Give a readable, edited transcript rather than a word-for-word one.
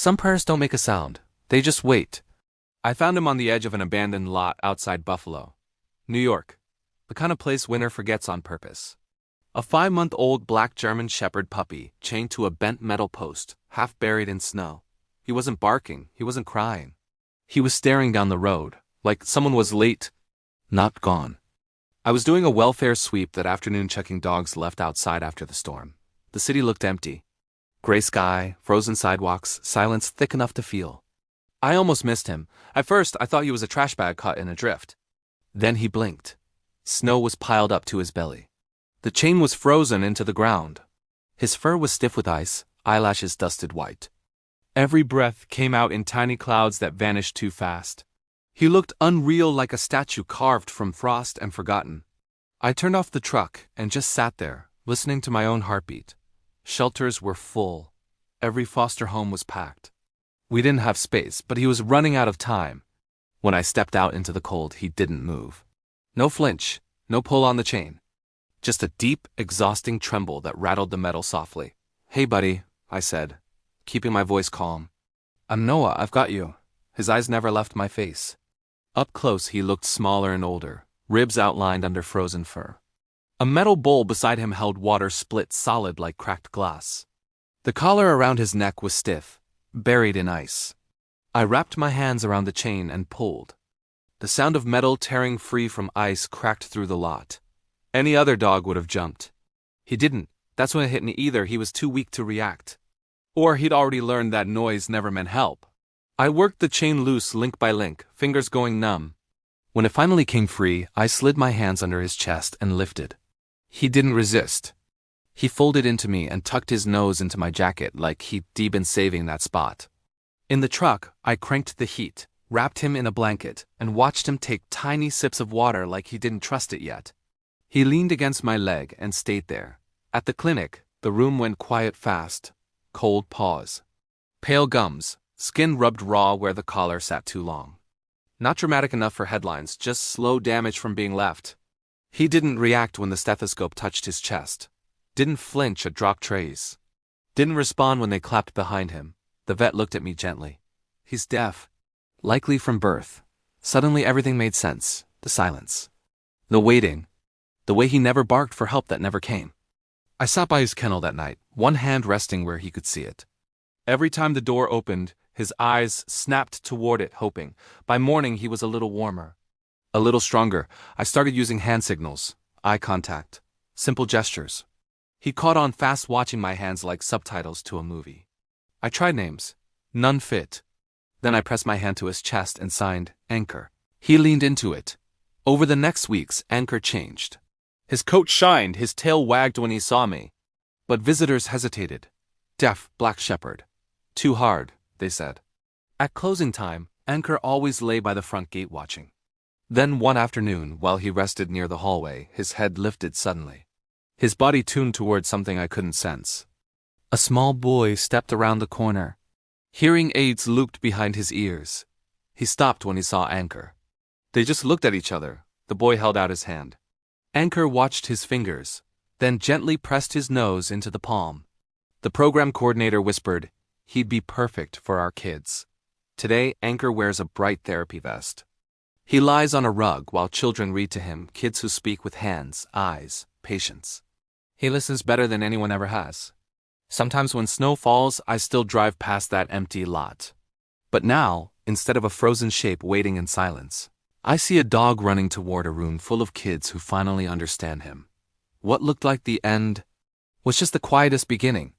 Some prayers don't make a sound, they just wait. I found him on the edge of an abandoned lot outside Buffalo, New York, the kind of place winter forgets on purpose. A 5-month-old black German Shepherd puppy chained to a bent metal post, half buried in snow. He wasn't barking, he wasn't crying. He was staring down the road, like someone was late, not gone. I was doing a welfare sweep that afternoon, checking dogs left outside after the storm. The city looked empty. Gray sky, frozen sidewalks, silence thick enough to feel. I almost missed him. At first, I thought he was a trash bag caught in a drift. Then he blinked. Snow was piled up to his belly. The chain was frozen into the ground. His fur was stiff with ice, eyelashes dusted white. Every breath came out in tiny clouds that vanished too fast. He looked unreal, like a statue carved from frost and forgotten. I turned off the truck and just sat there, listening to my own heartbeat. Shelters were full. Every foster home was packed. We didn't have space, but he was running out of time. When I stepped out into the cold, he didn't move. No flinch, no pull on the chain. Just a deep, exhausting tremble that rattled the metal softly. "Hey, buddy," I said, keeping my voice calm. "I'm Noah, I've got you." His eyes never left my face. Up close, he looked smaller and older, ribs outlined under frozen fur. A metal bowl beside him held water split solid like cracked glass. The collar around his neck was stiff, buried in ice. I wrapped my hands around the chain and pulled. The sound of metal tearing free from ice cracked through the lot. Any other dog would have jumped. He didn't. That's when it hit me. Either he was too weak to react, or he'd already learned that noise never meant help. I worked the chain loose link by link, fingers going numb. When it finally came free, I slid my hands under his chest and lifted. He didn't resist. He folded into me and tucked his nose into my jacket like he'd been saving that spot. In the truck, I cranked the heat, wrapped him in a blanket, and watched him take tiny sips of water like he didn't trust it yet. He leaned against my leg and stayed there. At the clinic, the room went quiet fast. Cold pause. Pale gums, skin rubbed raw where the collar sat too long. Not dramatic enough for headlines, just slow damage from being left. He didn't react when the stethoscope touched his chest. Didn't flinch at drop trays. Didn't respond when they clapped behind him. The vet looked at me gently. "He's deaf. Likely from birth." Suddenly everything made sense. The silence. The waiting. The way he never barked for help that never came. I sat by his kennel that night, one hand resting where he could see it. Every time the door opened, his eyes snapped toward it, hoping. By morning he was a little warmer. A little stronger. I started using hand signals, eye contact, simple gestures. He caught on fast, watching my hands like subtitles to a movie. I tried names. None fit. Then I pressed my hand to his chest and signed, "Anchor." He leaned into it. Over the next weeks, Anchor changed. His coat shined, his tail wagged when he saw me. But visitors hesitated. "Deaf, black shepherd. Too hard," they said. At closing time, Anchor always lay by the front gate watching. Then one afternoon, while he rested near the hallway, his head lifted suddenly. His body tuned toward something I couldn't sense. A small boy stepped around the corner. Hearing aids looped behind his ears. He stopped when he saw Anchor. They just looked at each other. The boy held out his hand. Anchor watched his fingers, then gently pressed his nose into the palm. The program coordinator whispered, "He'd be perfect for our kids." Today, Anchor wears a bright therapy vest. He lies on a rug while children read to him, kids who speak with hands, eyes, patience. He listens better than anyone ever has. Sometimes when snow falls, I still drive past that empty lot. But now, instead of a frozen shape waiting in silence, I see a dog running toward a room full of kids who finally understand him. What looked like the end was just the quietest beginning.